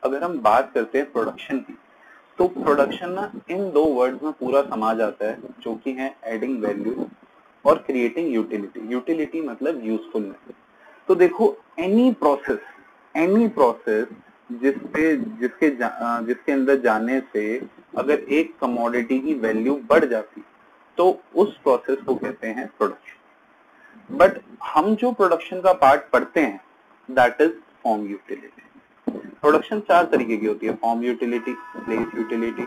अगर हम बात करते हैं प्रोडक्शन की, तो प्रोडक्शन ना इन दो वर्ड्स में पूरा समा जाता है, जो कि है एडिंग वैल्यू और क्रिएटिंग यूटिलिटी। यूटिलिटी मतलब यूजफुलनेस। तो देखो, एनी प्रोसेस जिसके अंदर जाने से अगर एक कमोडिटी की वैल्यू बढ़ जाती, तो उस प्रोसेस को कहते हैं प्रोडक्शन। बट हम जो प्रोडक्शन का पार्ट पढ़ते हैं, that is form utility. Production चार तरीके की होती है: form utility, place utility,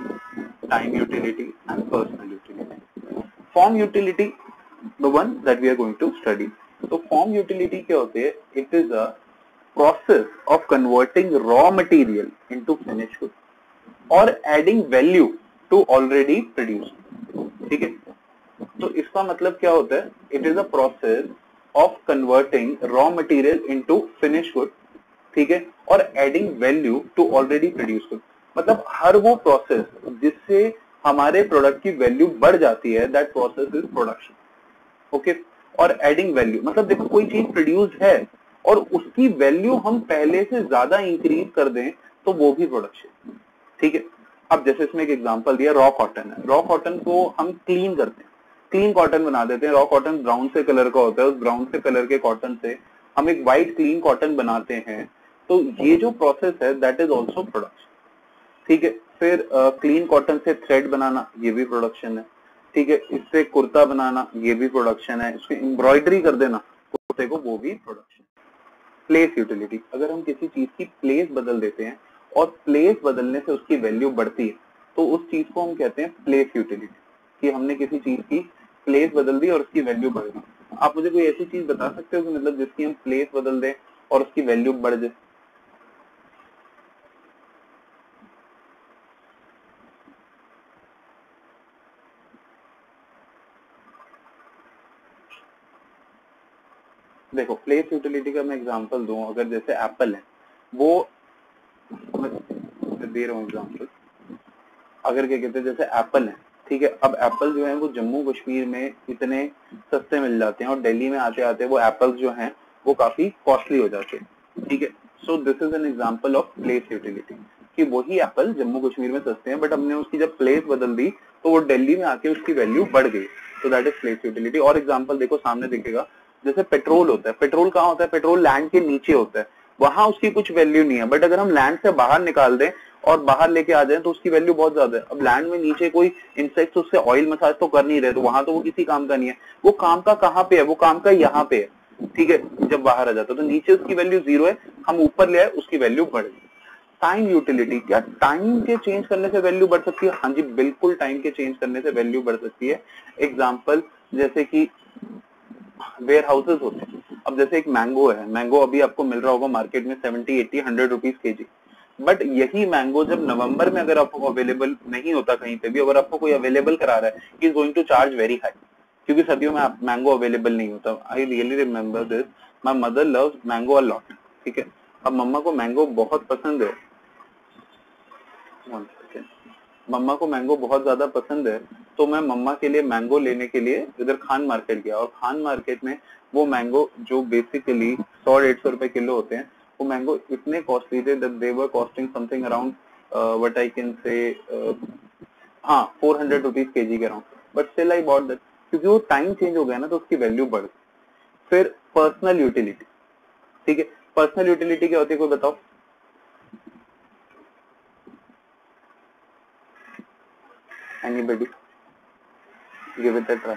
time utility and personal utility. Form utility, the one that we are going to study. तो फॉर्म यूटिलिटी क्या होती है? It is a process of converting raw material into finished good or adding value to already produced. ठीक है, तो इसका मतलब क्या होता है? It is a process of converting raw material into finished good, ठीक है, और adding value to already produced good. मतलब हर वो प्रोसेस जिससे हमारे प्रोडक्ट की वैल्यू बढ़ जाती है, that process is production. Okay, और एडिंग वैल्यू मतलब देखो, कोई चीज प्रोड्यूस है और उसकी वैल्यू हम पहले से ज्यादा इंक्रीज कर दें, तो वो भी प्रोडक्शन। ठीक है, अब जैसे इसमें एक एग्जांपल दिया, रॉ कॉटन है। रॉ कॉटन को हम क्लीन करते हैं, क्लीन कॉटन बना देते हैं। रॉ कॉटन ब्राउन से कलर का होता है, उस ब्राउन से कलर के कॉटन से हम एक व्हाइट क्लीन कॉटन बनाते हैं। तो ये जो प्रोसेस है, दैट इज ऑल्सो प्रोडक्शन। ठीक है, फिर क्लीन कॉटन से थ्रेड बनाना, ये भी प्रोडक्शन है। ठीक है, इससे कुर्ता बनाना, ये भी प्रोडक्शन है। इसकी एम्ब्रॉयडरी कर देना कुर्ते को, वो भी प्रोडक्शन। प्लेस यूटिलिटी, अगर हम किसी चीज की प्लेस बदल देते हैं और प्लेस बदलने से उसकी वैल्यू बढ़ती है, तो उस चीज को हम कहते हैं प्लेस यूटिलिटी, कि हमने किसी चीज की प्लेस बदल दी और उसकी वैल्यू बढ़ गई। आप मुझे कोई ऐसी चीज बता सकते हो कि मतलब जिसकी हम प्लेस बदल दें और उसकी वैल्यू बढ़ जाए? देखो, प्लेस यूटिलिटी का मैं एग्जांपल दूं, अगर जैसे एप्पल है, वो मैं दे रहा हूँ एग्जांपल। अगर क्या कहते हैं, जैसे एप्पल है, ठीक है, अब एप्पल जो है वो जम्मू कश्मीर में इतने सस्ते मिल जाते हैं और दिल्ली में आते आते वो एप्पल्स जो हैं वो काफी कॉस्टली हो जाते हैं। ठीक है, so this is an example of place utility, कि वही एप्पल जम्मू कश्मीर में सस्ते हैं, बट हमने उसकी जब प्लेस बदल दी तो वो दिल्ली में आके उसकी वैल्यू बढ़ गई। तो दैट इज प्लेस यूटिलिटी। और एग्जाम्पल देखो, सामने दिखेगा, जैसे पेट्रोल होता है। पेट्रोल कहाँ होता है? पेट्रोल लैंड के नीचे होता है, वहां उसकी कुछ वैल्यू नहीं है। बट अगर हम लैंड से बाहर निकाल दें और बाहर लेके आ जाए तो उसकी वैल्यू बहुत ज्यादा है। अब लैंड में नीचे कोई इंसेक्ट उससे ऑयल मसाज तो कर नहीं रहे, तो वहां तो वो किसी काम का नहीं है। वो काम का कहाँ पे है? वो काम का यहाँ पे है। ठीक है, जब बाहर आ जाता है तो नीचे उसकी वैल्यू 0 है, हम ऊपर ले आए, उसकी वैल्यू बढ़ गई। टाइम यूटिलिटी, क्या टाइम के चेंज करने से वैल्यू बढ़ सकती है? हाँ जी, बिल्कुल, टाइम के चेंज करने से वैल्यू बढ़ सकती है। एग्जाम्पल जैसे कि वेयर हाउसेज होते हैं। अब जैसे एक मैंगो है, मैंगो अभी आपको मिल रहा होगा मार्केट में 70, 80, 100 रुपीज केजी। बट यही मैंगो जब नवंबर में अगर आपको अवेलेबल नहीं होता कहीं पे भी, अगर आपको कोई अवेलेबल करा रहा है, he is going to charge very high, क्योंकि सर्दियों में मैंगो अवेलेबल नहीं होता। I really remember this, my mother loves mango a lot. ठीक है, अब मम्मा को मैंगो बहुत पसंद है, मम्मा को मैंगो बहुत ज्यादा पसंद है, तो मैं मम्मा के लिए मैंगो लेने के लिए इधर खान मार्केट गया, और खान मार्केट में वो मैंगो जो बेसिकली 100-150 रुपए किलो होते हैं, वो मैंगो इतने कॉस्टली थे that they were costing something around what I can say, हाँ, 400 रुपीज केजी के around. But still I bought that, क्योंकि वो टाइम चेंज हो गया ना, तो उसकी वैल्यू बढ़ गई। फिर पर्सनल यूटिलिटी, ठीक है, पर्सनल यूटिलिटी क्या होती है, कोई बताओ? Anybody, give it a try.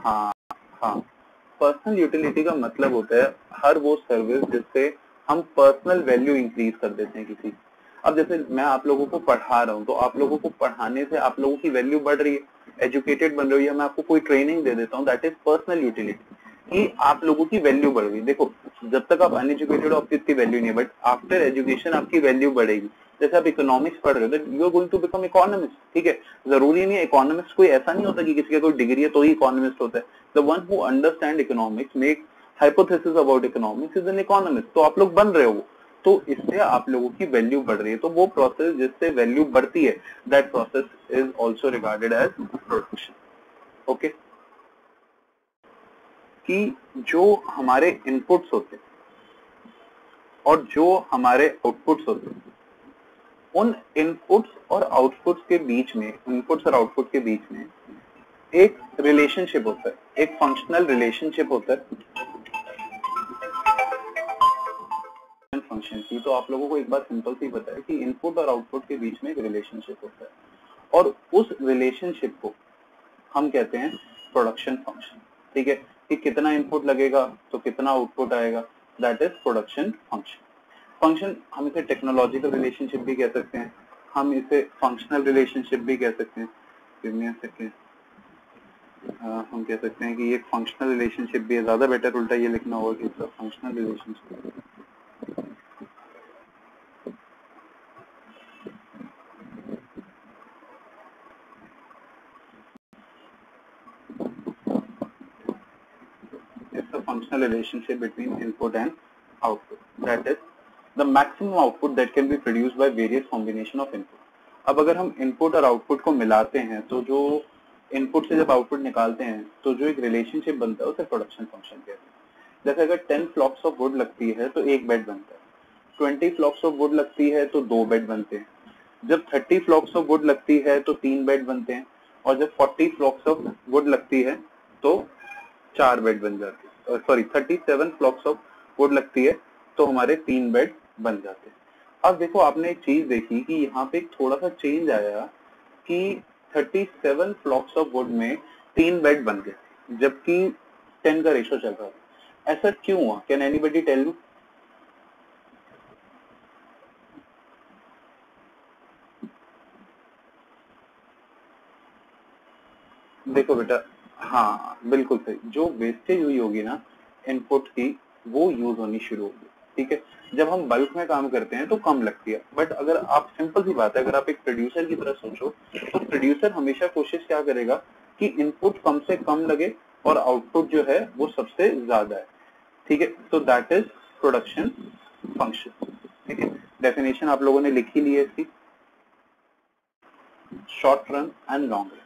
हाँ, हाँ, पर्सनल यूटिलिटी का मतलब होता है हर वो सर्विस जिससे हम पर्सनल वैल्यू इंक्रीज कर देते हैं किसी। अब जैसे मैं आप लोगों को पढ़ा रहा हूँ, तो आप लोगों को पढ़ाने से आप लोगों की वैल्यू बढ़ रही है, एजुकेटेड बन रही है। मैं आपको कोई ट्रेनिंग दे देता हूँ, दैट इज पर्सनल यूटिलिटी, कि आप लोगों की वैल्यू बढ़ गई। देखो, जब तक आप अनएजुकेटेड हो आपकी इतनी वैल्यू नहीं है, बट आफ्टर एजुकेशन आपकी वैल्यू बढ़ेगी। जैसे आप इकोनॉमिक्स पढ़ रहे हो, तो you are going to become economist. ठीक है, जरूरी नहीं है इकोनॉमिक्स, कोई ऐसा नहीं होता कि किसी का कोई डिग्री है तो ही इकोनॉमिस्ट होता है। The one who understand economics, make hypothesis about economics, is an economist. तो आप लोग बन रहे हो, तो इससे आप लोगों की वैल्यू बढ़ रही है। तो वो प्रोसेस जिससे वैल्यू बढ़ती है, that process is also regarded as production. Okay, कि जो हमारे इनपुट्स होते हैं और जो हमारे आउटपुट्स होते हैं, उन इनपुट्स और आउटपुट्स के बीच में, इनपुट्स और आउटपुट के बीच में एक रिलेशनशिप होता है, एक फंक्शनल रिलेशनशिप होता है फंक्शन की। तो आप लोगों को एक बात सिंपल सी पता है कि इनपुट और आउटपुट के बीच में एक रिलेशनशिप होता है और उस रिलेशनशिप को हम कहते हैं प्रोडक्शन फंक्शन। ठीक है, कि कितना इनपुट लगेगा तो कितना आउटपुट आएगा, that is production function. Function हम इसे टेक्नोलॉजिकल रिलेशनशिप भी कह सकते हैं, हम इसे फंक्शनल रिलेशनशिप भी कह सकते हैं। हम कह सकते हैं कि ये फंक्शनल रिलेशनशिप भी है, ज्यादा बेटर उल्टा ये लिखना होगा कि इसका functional relationship. It's a functional relationship between input and output. That is the maximum output that can be produced by various combination of input. अब अगर हम इनपुट और आउटपुट को मिलाते हैं तो जो इनपुट से जब आउटपुट निकालते हैं तो जो एक रिलेशनशिप बनता है उसे प्रोडक्शन फंक्शन कहते हैं। जैसे अगर 10 फ्लॉक्स ऑफ वुड लगती है तो एक बेड बनता है, 20 फ्लॉक्स ऑफ वुड लगती है तो 2 बेड बनते हैं, जब 30 फ्लॉक्स ऑफ वुड लगती है तो 3 बेड बनते हैं, और जब 40 फ्लॉक्स ऑफ वुड लगती है तो 4 बेड बन जाते हैं। सॉरी 37 फ्लॉक्स ऑफ वुड लगती है तो हमारे 3 बेड बन जाते हैं। अब देखो आपने एक चीज देखी कि यहाँ पे एक थोड़ा सा चेंज आया कि 37 फ्लॉक्स ऑफ वुड में 3 बेड बन गए जबकि 10 का रेशो चल रहा था। ऐसा क्यों हुआ? Can anybody tell me? देखो बेटा, हाँ बिल्कुल सही, जो वेस्टेज हुई होगी ना इनपुट की वो यूज होनी शुरू होगी। ठीक है, जब हम बल्क में काम करते हैं तो कम लगती है, बट अगर आप सिंपल सी बात है, अगर आप एक प्रोड्यूसर की तरह सोचो तो प्रोड्यूसर हमेशा कोशिश क्या करेगा कि इनपुट कम से कम लगे और आउटपुट जो है वो सबसे ज्यादा है। ठीक है, तो दैट इज प्रोडक्शन फंक्शन। ठीक है, डेफिनेशन आप लोगों ने लिखी ली है इसकी, short run and long run.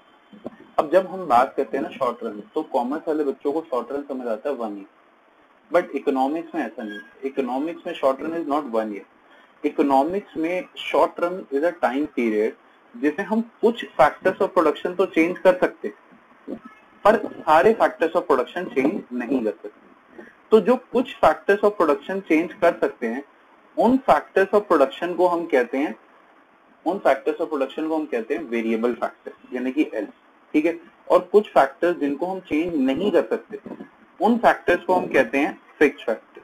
अब जब हम बात करते हैं ना शॉर्ट रन, तो कॉमर्स वाले बच्चों को शॉर्ट रन समझ आता है 1 ईयर, बट इकोनॉमिक्स में ऐसा नहीं है। इकोनॉमिक्स में short run is not 1 year. Economics में short run is a time period जिसमें हम कुछ फैक्टर्स ऑफ प्रोडक्शन तो चेंज कर सकते हैं पर सारे फैक्टर्स ऑफ प्रोडक्शन चेंज नहीं कर सकते। तो जो कुछ फैक्टर्स ऑफ प्रोडक्शन चेंज कर सकते हैं उन फैक्टर्स ऑफ प्रोडक्शन को हम कहते हैं वेरिएबल फैक्टर यानी कि एल। ठीक है, और कुछ फैक्टर्स जिनको हम चेंज नहीं कर सकते उन फैक्टर्स को हम कहते हैं फिक्स्ड फैक्टर।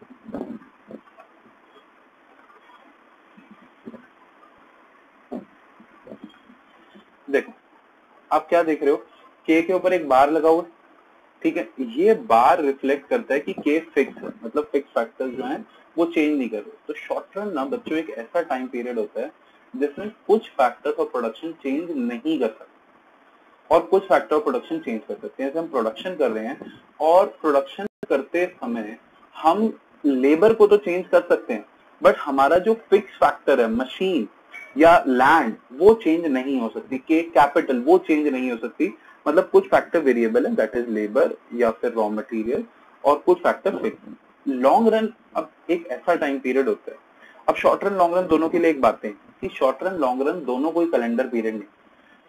देखो आप क्या देख रहे हो, के ऊपर एक बार लगा हुआ है। ठीक है, ये बार रिफ्लेक्ट करता है कि के फिक्स है, मतलब फिक्स फैक्टर्स जो हैं वो चेंज नहीं कर रहे। तो शॉर्ट रन ना बच्चों एक ऐसा टाइम पीरियड होता है जिसमें कुछ फैक्टर्स ऑफ प्रोडक्शन चेंज नहीं कर सकते और कुछ फैक्टर ऑफ प्रोडक्शन चेंज कर सकते हैं। जैसे हम प्रोडक्शन कर रहे हैं और प्रोडक्शन करते समय हम लेबर को तो चेंज कर सकते हैं बट हमारा जो फिक्स फैक्टर है मशीन या लैंड वो चेंज नहीं हो सकती, के कैपिटल वो चेंज नहीं हो सकती। मतलब कुछ फैक्टर वेरिएबल है दैट इज लेबर या फिर रॉ मटेरियल और कुछ फैक्टर फिक्स। लॉन्ग रन अब एक ऐसा टाइम पीरियड होता है। अब शॉर्ट रन लॉन्ग रन दोनों के लिए एक बात है कि शॉर्ट रन लॉन्ग रन दोनों कोई कैलेंडर पीरियड नहीं।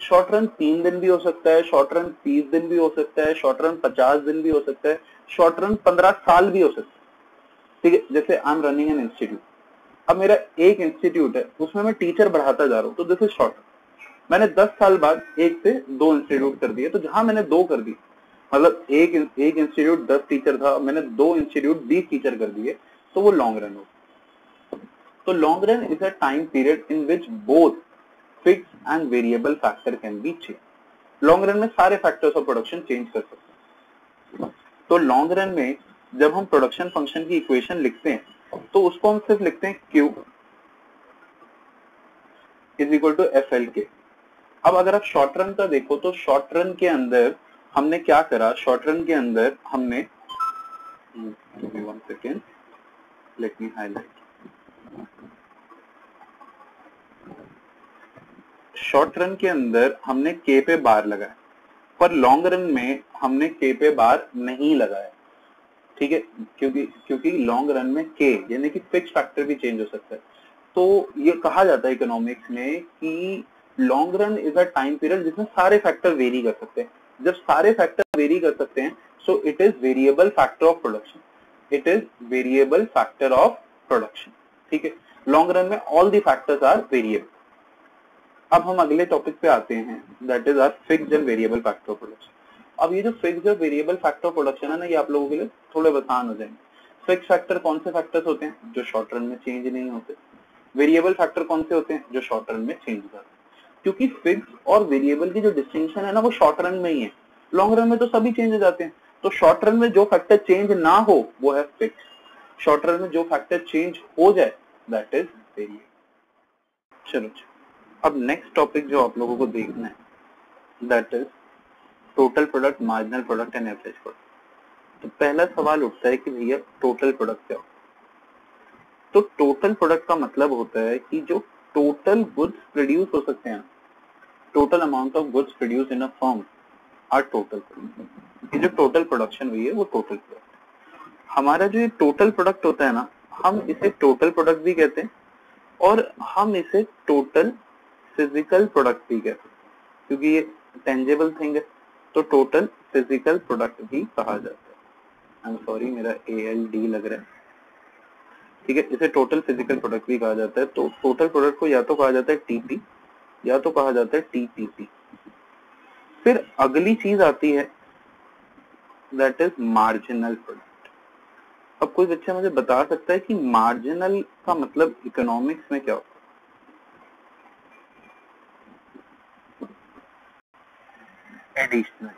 शॉर्ट रन 3 दिन भी हो सकता है, शॉर्ट रन 30 दिन भी हो सकता है, शॉर्ट रन 50 दिन भी हो सकता है, शॉर्ट रन 15 साल भी हो सकता है। ठीक है, जैसे I am running an institute. अब मेरा एक इंस्टीट्यूट है उसमें मैं टीचर बढ़ाता जा रहा हूँ तो दिस इज शॉर्ट रन। मैंने 10 साल बाद 1 से 2 इंस्टीट्यूट कर दिए, तो जहां मैंने 2 कर दी मतलब एक इंस्टीट्यूट 10 टीचर था, मैंने 2 इंस्टीट्यूट 20 टीचर कर दिए, तो वो लॉन्ग रन हो। तो long run is a time period in which both fix and variable factor can be change. Long run में सारे फैक्टर्स ऑफ प्रोडक्शन चेंज कर सकते हैं। तो लॉन्ग रन में जब हम प्रोडक्शन फंक्शन की इक्वेशन लिखते हैं तो उसको हम सिर्फ लिखते हैं Q is equal to FL के। अब अगर आप शॉर्ट रन का देखो तो शॉर्ट रन के अंदर हमने क्या करा, शॉर्ट रन के अंदर हमने let me highlight. Short run के अंदर हमने के पे बार लगाया पर लॉन्ग रन में हमने के पे बार नहीं लगाया। ठीक है, क्योंकि लॉन्ग रन में के यानी कि फिक्स फैक्टर भी चेंज हो सकता है। तो ये कहा जाता है इकोनॉमिक्स में कि long run is a time period जिसमें सारे फैक्टर वेरी कर सकते हैं। जब सारे फैक्टर वेरी कर सकते हैं so it is variable factor of production, it is variable factor of production. ठीक है, लॉन्ग रन में all the factors are variable. अब हम अगले टॉपिक पे आते हैं, that is are fixed and variable factor of production. अब ये जो फिक्स्ड और वेरिएबल फैक्टर ऑफ प्रोडक्शन है ना, ये आप लोगों के लिए थोड़े आसान हो जाएंगे। फिक्स फैक्टर कौन से फैक्टर्स होते हैं? जो शॉर्ट रन में चेंज नहीं होते। वेरिएबल फैक्टर कौन से होते हैं? जो शॉर्ट रन में चेंज करते हैं। क्योंकि फिक्स और वेरिएबल की जो डिस्टिंक्शन है ना, वो शॉर्ट रन में ही है। लॉन्ग रन में तो सभी चेंज हो जाते हैं। तो शॉर्ट रन में जो फैक्टर चेंज ना हो वो है फिक्स, शॉर्ट रन में जो फैक्टर चेंज हो जाए दैट इज वेरिएबल। चलो अब नेक्स्ट टॉपिक जो आप लोगों को देखना है that is total product, marginal product and average product. तो पहला सवाल उठता है कि भैया टोटल प्रोडक्ट क्या होता है? तो टोटल प्रोडक्ट का मतलब होता है कि जो टोटल गुड्स प्रोड्यूस हो सकते हैं, total amount of goods produce in a firm are total product. ये जो टोटल प्रोडक्शन हुई है वो टोटल प्रोडक्ट। हमारा जो ये टोटल प्रोडक्ट होता है ना, हम इसे टोटल प्रोडक्ट भी कहते हैं और हम इसे टोटल फिजिकल प्रोडक्ट भी कहते हैं, क्योंकि ये टेंजेबल थिंग है तो टोटल फिजिकल प्रोडक्ट भी कहा जाता है। आई एम सॉरी, मेरा ALD लग रहा है। ठीक है, इसे टोटल फिजिकल प्रोडक्ट भी कहा जाता है। तो टोटल प्रोडक्ट को या तो कहा जाता है TP या तो कहा जाता है TPP। फिर अगली चीज आती है दैट इज मार्जिनल प्रोडक्ट। अब कोई बच्चा मुझे बता सकता है कि मार्जिनल का मतलब इकोनॉमिक्स में क्या होता है? एडिशनल।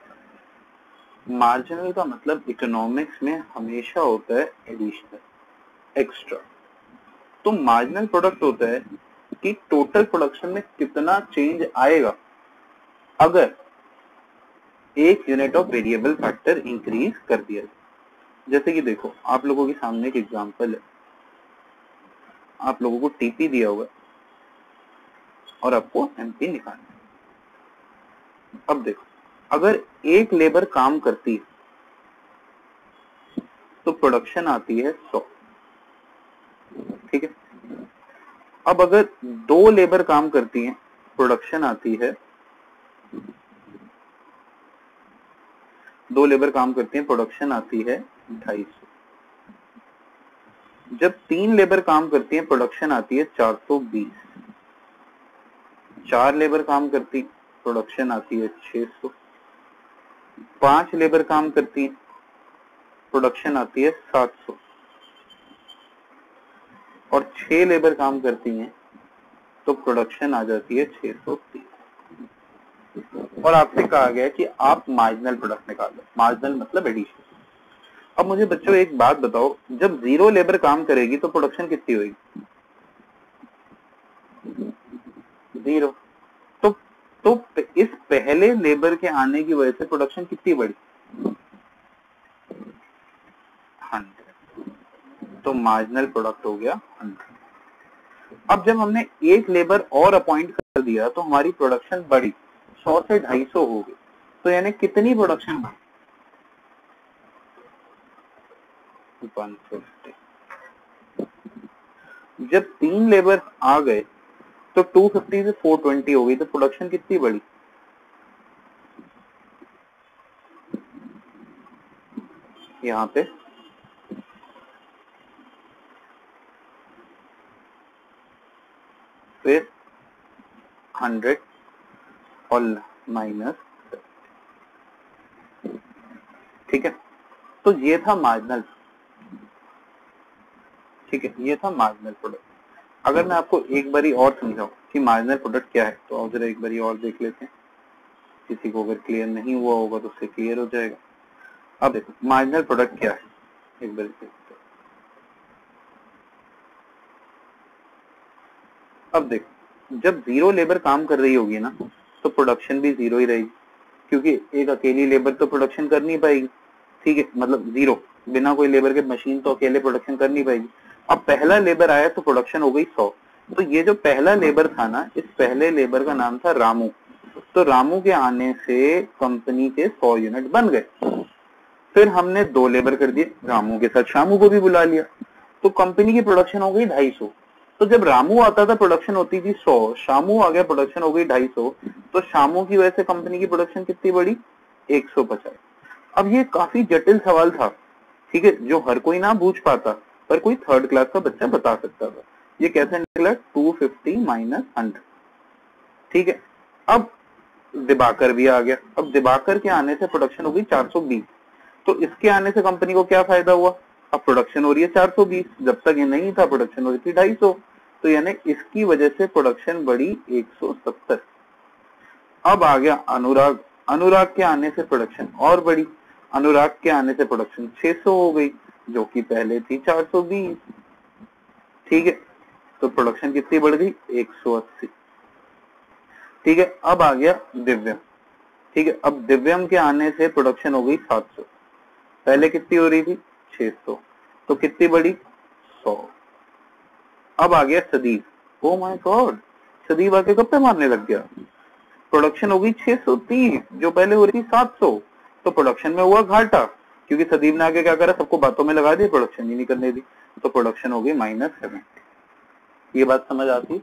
मार्जिनल का मतलब इकोनॉमिक्स में हमेशा होता है एडिशनल, एक्स्ट्रा। तो मार्जिनल प्रोडक्ट होता है कि टोटल प्रोडक्शन में कितना चेंज आएगा अगर एक unit of variable factor increase कर दिया जाए। जैसे कि देखो, आप लोगों के सामने एक एग्जांपल है, आप लोगों को TP दिया होगा और आपको MP निकालना है। अब देखो, अगर एक लेबर काम करती है तो प्रोडक्शन आती है 100। ठीक है, अब अगर 2 लेबर काम करती हैं प्रोडक्शन आती है 2 लेबर काम करती हैं प्रोडक्शन आती है 250। जब 3 लेबर काम करती हैं प्रोडक्शन आती है 420। 4 लेबर काम करती प्रोडक्शन आती है 600। 5 लेबर काम करती हैं प्रोडक्शन आती है 700 और 6 लेबर काम करती हैं तो प्रोडक्शन आ जाती है 630। और आपसे कहा गया कि आप मार्जिनल प्रोडक्ट निकालो। मार्जिनल मतलब एडिशन। अब मुझे बच्चों एक बात बताओ, जब 0 लेबर काम करेगी तो प्रोडक्शन कितनी होगी? 0। तो इस पहले लेबर के आने की वजह से प्रोडक्शन कितनी बढ़ी? 100। तो मार्जिनल प्रोडक्ट हो गया 100। अब जब हमने एक लेबर और अपॉइंट कर दिया तो हमारी प्रोडक्शन बढ़ी, 100 से 250 हो गई। तो यानी कितनी प्रोडक्शन बढ़ी? 150। जब 3 लेबर आ गए तो 250 से 420 हो गई। तो प्रोडक्शन कितनी बढ़ी? यहाँ पे फिर 100 और माइनस। ठीक है, तो ये था मार्जिनल। ठीक है, ये था मार्जिनल प्रोडक्ट। अगर मैं आपको एक बारी और समझाऊं कि मार्जिनल प्रोडक्ट क्या है तो आप जरा एक बारी और देख लेते हैं। किसी को अगर क्लियर नहीं हुआ होगा तो उससे क्लियर हो जाएगा। अब देखो मार्जिनल प्रोडक्ट क्या है, एक बार देखते हैं। अब देखो, जब 0 लेबर काम कर रही होगी ना तो प्रोडक्शन भी 0 ही रहेगी, क्योंकि एक अकेली लेबर तो प्रोडक्शन कर नहीं पाएगी। ठीक है, मतलब 0, बिना कोई लेबर के मशीन तो अकेले प्रोडक्शन कर नहीं पाएगी। अब पहला लेबर आया तो प्रोडक्शन हो गई 100। तो ये जो पहला लेबर था ना, इस पहले लेबर का नाम था रामू। तो रामू के आने से कंपनी के 100 यूनिट बन गए। फिर हमने 2 लेबर कर दिए, रामू के साथ शामू को भी बुला लिया, तो कंपनी की प्रोडक्शन हो गई 250। तो जब रामू आता था प्रोडक्शन होती थी 100, शामू आ गया प्रोडक्शन हो गई 250, तो शामू की वजह से कंपनी की प्रोडक्शन कितनी बढ़ी, 150। अब ये काफी जटिल सवाल था, ठीक है, जो हर कोई ना पूछ पाता, पर कोई 3rd क्लास का बच्चा बता सकता था। ये कैसे निकला, 250 माइनस 100, ठीक है। अब दिबाकर भी आ गया, अब दिबाकर के आने से प्रोडक्शन हो गई 420, तो इसके आने से कंपनी को क्या फायदा हुआ, अब प्रोडक्शन हो रही है 420, जब तक ये नहीं था प्रोडक्शन हो रही थी 250, तो यानी इसकी वजह से प्रोडक्शन बढ़ी 170। अब आ गया अनुराग, अनुराग के आने से प्रोडक्शन और बढ़ी, अनुराग के आने से प्रोडक्शन 600 हो गई, जो कि पहले थी 420, ठीक है। तो प्रोडक्शन कितनी बढ़ गई, 180, ठीक है। अब आ गया दिव्यम, ठीक है, अब दिव्यम के आने से प्रोडक्शन हो गई 700, पहले कितनी हो रही थी 600, तो कितनी बढ़ी 100। अब आ गया Sadeep, oh my god, Sadeep आके गप्पे मारने लग गया, प्रोडक्शन हो गई 630, जो पहले हो रही थी 700, तो प्रोडक्शन में हुआ घाटा, क्योंकि सदीप ने आगे क्या करा, सबको बातों में लगा दिया, प्रोडक्शन ही नहीं करने दी, तो प्रोडक्शन हो गई -70। ये बात समझ आती,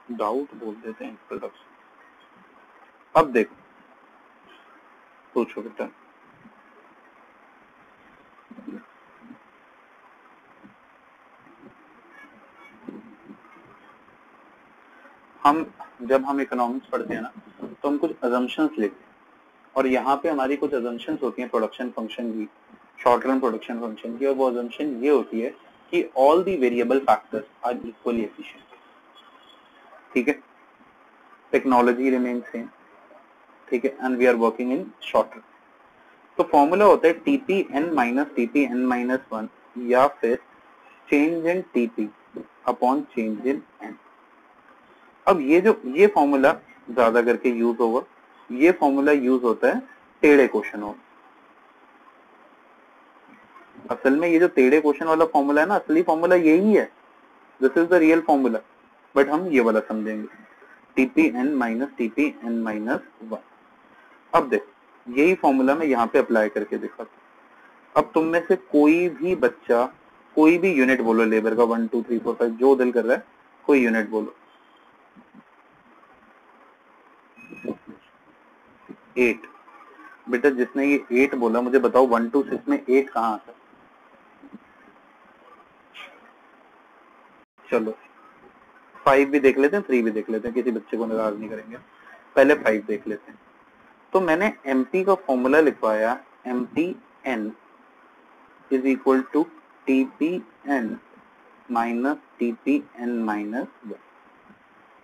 डाउट बोल देते हैं प्रोडक्शन। अब देखो, पूछो बेटा। जब हम इकोनॉमिक्स पढ़ते हैं ना, तो हम कुछ अजम्पशंस लेते हैं, और यहाँ पे हमारी कुछ अजम्पशंस होती हैं प्रोडक्शन फंक्शन की, शॉर्ट रन प्रोडक्शन फंक्शन की, और वो अजम्पशन ये होती है कि all the variable factors are equally efficient, ठीक है, टेक्नोलॉजी रिमेन सेम, ठीक है, and we are working in short run. तो फॉर्मूला होता है TPn माइनस TPn-1, या फिर change in TP upon change in n। अब ये फॉर्मूला ज्यादा करके यूज होगा, ये फॉर्मूला यूज होता है टेढ़े क्वेश्चन हो। असल में ये जो टेढ़े क्वेश्चन वाला फॉर्मूला है ना, असली फॉर्मूला यही है, this is the real formula, but हम ये वाला समझेंगे, TPn माइनस TPn-1। अब देख, यही फॉर्मूला मैं यहाँ पे अप्लाई करके दिखाता हूँ। अब तुम में से कोई भी बच्चा कोई भी यूनिट बोलो लेबर का, 1 2 3 4 5 जो दिल कर रहा है, कोई यूनिट बोलो। 8, बेटा जिसने ये 8 बोला, मुझे बताओ 1 to 6 में 8 कहाँ आता है? चलो 5 भी देख लेते हैं, 3 भी देख लेते हैं, किसी बच्चे को नाराज नहीं करेंगे, पहले 5 देख लेते हैं। तो मैंने MP का फॉर्मूला लिखवाया, MPn is equal to TPn minus TPn-1।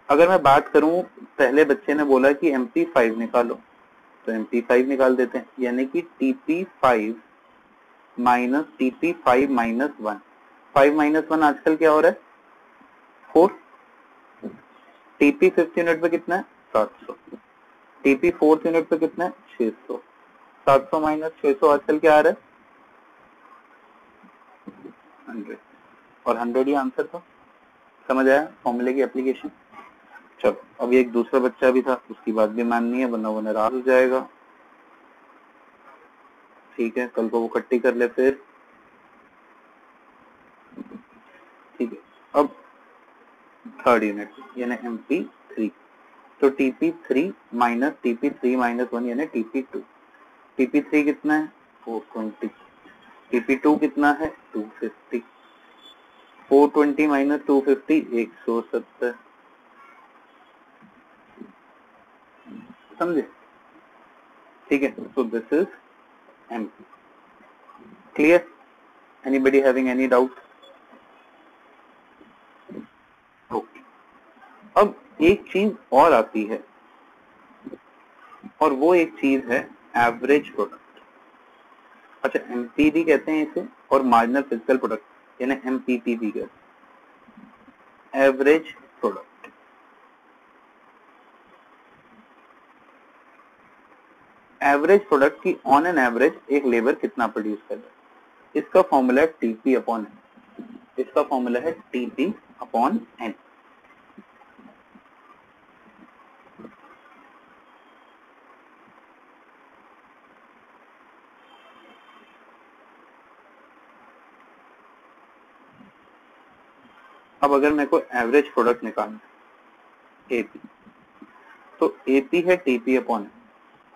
अगर मैं बात करूं, पहले बच्चे ने बोला कि MP5 निकालो, तो MP5 निकाल देते हैं, यानी कि TP5 minus TP5 minus 1। 5 minus 1 आजकल क्या हो रहा है, 4। TP 5th यूनिट पे कितना है, 700। TP 4th यूनिट पे कितना है, 600। 700 माइनस 600 आजकल क्या आ रहा है, 100, और 100 ही आंसर था। समझ आया फॉर्मूले की एप्लीकेशन। चलो अब एक दूसरा बच्चा भी था, उसकी बात भी माननी है, वरना वो नाराज हो जाएगा, ठीक है, कल को वो कट्टी कर ले फिर, ठीक है। अब 3rd यूनिट यानी MP3, तो TP3 माइनस TP3 माइनस 1 यानी TP2। TP3 कितना है, 420। TP2 कितना है, 250। 420 माइनस 250 170, समझे, ठीक है। So this is MP। Clear, anybody having any doubt? Okay. अब एक चीज और आती है, और वो एक चीज है एवरेज प्रोडक्ट। अच्छा, MPP कहते हैं इसे, और मार्जिनल फिजिकल प्रोडक्ट यानी MPP भी कहते हैं, एवरेज प्रोडक्ट। एवरेज प्रोडक्ट की ऑन एन एवरेज एक लेबर कितना प्रोड्यूस कर रहा है, इसका फॉर्मूला है TP अपॉन N। इसका फॉर्मूला है TP अपॉन N। अब अगर मेरे को एवरेज प्रोडक्ट निकालना है एपी, तो एपी है टीपी अपॉन एन।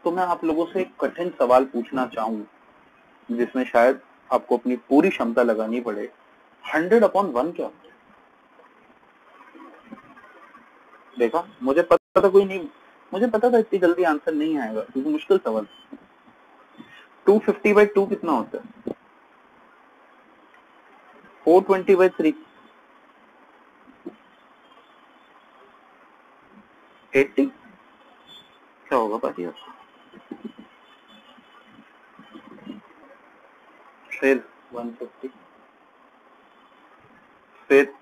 तो मैं आप लोगों से एक कठिन सवाल पूछना चाहूंगा जिसमें शायद आपको अपनी पूरी क्षमता लगानी पड़े। 100/1 क्या होता है? देखा, मुझे पता था कोई नहीं, मुझे पता था इतनी जल्दी आंसर नहीं आएगा क्योंकि मुश्किल सवाल। 250/2 कितना होता है? 420/3, 80। क्या होगा पाजी आपको? फिर 150, फिर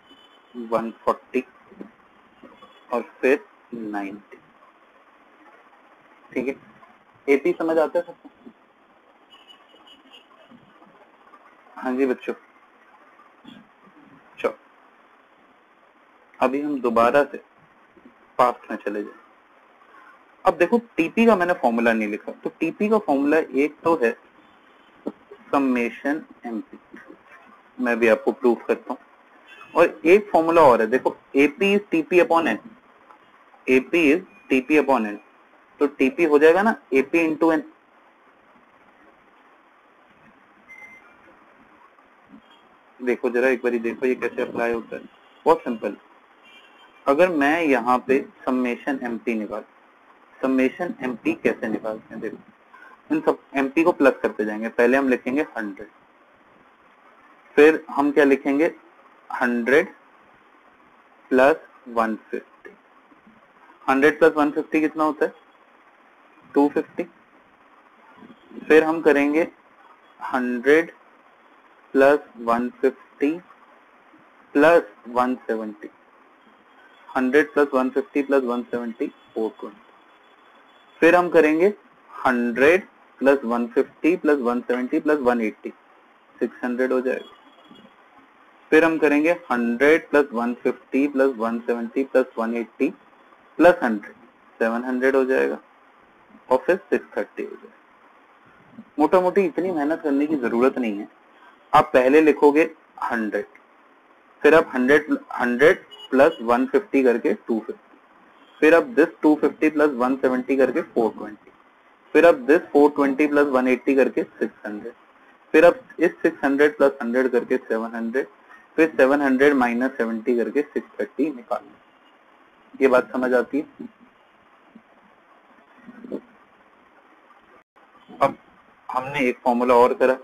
140 और फिर 90। ठीक है, एपी समझ आता है सबको? हाँ जी बच्चों, चलो अभी हम दोबारा से पास्ट में चले जाए। अब देखो टीपी का मैंने फॉर्मूला नहीं लिखा, तो टीपी का फॉर्मूला एक तो है समेशन एमपी, मैं भी आपको प्रूफ करता हूँ, और एक फॉर्मूला और है, देखो AP is TP upon N, AP is TP upon N, तो टीपी हो जाएगा ना एपी इंटू एन। देखो जरा एक बार देखो ये कैसे अप्लाई होता है, बहुत सिंपल। अगर मैं यहाँ पे समेशन एमपी निकाल, समेशन एमपी कैसे निकालते हैं, देखो इन सब एमपी को प्लस करते जाएंगे। पहले हम लिखेंगे 100, फिर हम क्या लिखेंगे 100 प्लस 150। 100 प्लस 150 कितना होता है? 250। फिर हम करेंगे 100 प्लस 150 प्लस 170। 100 plus 150 plus 170 420। फिर हम करेंगे 100 प्लस 150 प्लस 170 प्लस 180, 600 हो जाएगा। फिर हम करेंगे 100 प्लस 150 प्लस 170 प्लस 180 प्लस 100, 700 हो जाएगा, और फिर 630 हो जाएगा। मोटा मोटी इतनी मेहनत करने की जरूरत नहीं है। आप पहले लिखोगे 100, फिर आप 100 प्लस 150 करके 250, फिर अब दिस 250 प्लस 170 करके 420, फिर अब दिस 420 प्लस 180 करके 600, फिर अब इस 600 प्लस 100 करके 700, फिर 700 माइनस 70 करके 630 निकालना। ये बात समझ आती है? अब हमने एक फॉर्मूला और करा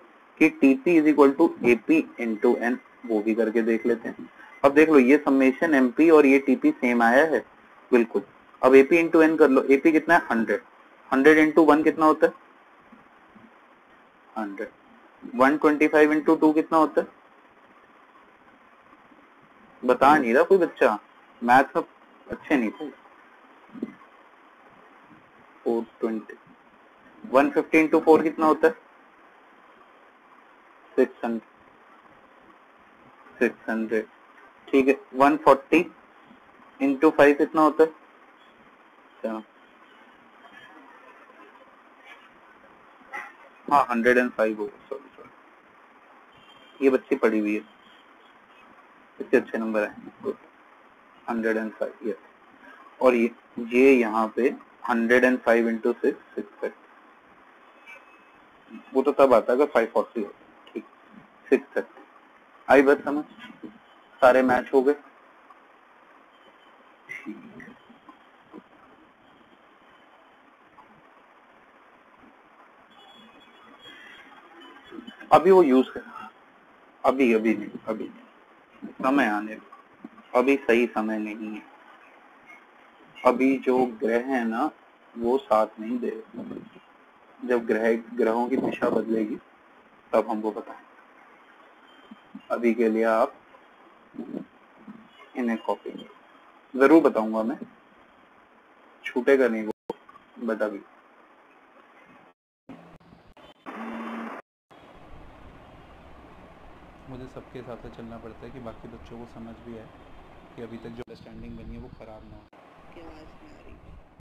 कि TP is equal to AP into N, वो भी करके देख लेते हैं। अब देख लो ये समेशन एमपी और ये टीपी सेम आया है बिल्कुल। अब एपी इंटू एन कर लो, एपी कितना है 100, 100 इंटू 1 कितना होता है 100, 125 इंटू 2 कितना होता है? बता नहीं रहा कोई बच्चा, मैथ में अच्छे नहीं थे। 420, 150 इंटू 4 कितना होता है 600, 600। ठीक है, 140 इंटू 5 कितना होता है 7। हाँ 105 होगा, सॉरी सॉरी, ये बच्ची पढ़ी हुई है, इसके अच्छे नंबर आए। 105 यस, और ये यहाँ पे 105 इंटू 6, 630, वो तो तब आता है अगर 540 होता है। ठीक, 630 आई बात समझ, सारे मैच हो गए। अभी वो यूज कर, अभी अभी नहीं, अभी नहीं, समय आने दो, अभी सही समय नहीं है। अभी जो ग्रह है ना वो साथ नहीं दे रहे, जब ग्रहों की दिशा बदलेगी तब हमको बताएं। अभी के लिए आप इन्हें कॉपी, जरूर बताऊंगा मैं, छूटेगा नहीं वो, बट अभी मुझे सबके हिसाब से चलना पड़ता है कि बाकी बच्चों को समझ भी आए कि अभी तक जो अंडरस्टैंडिंग बनी है वो ख़राब ना हो। की आवाज़ नहीं आ रही।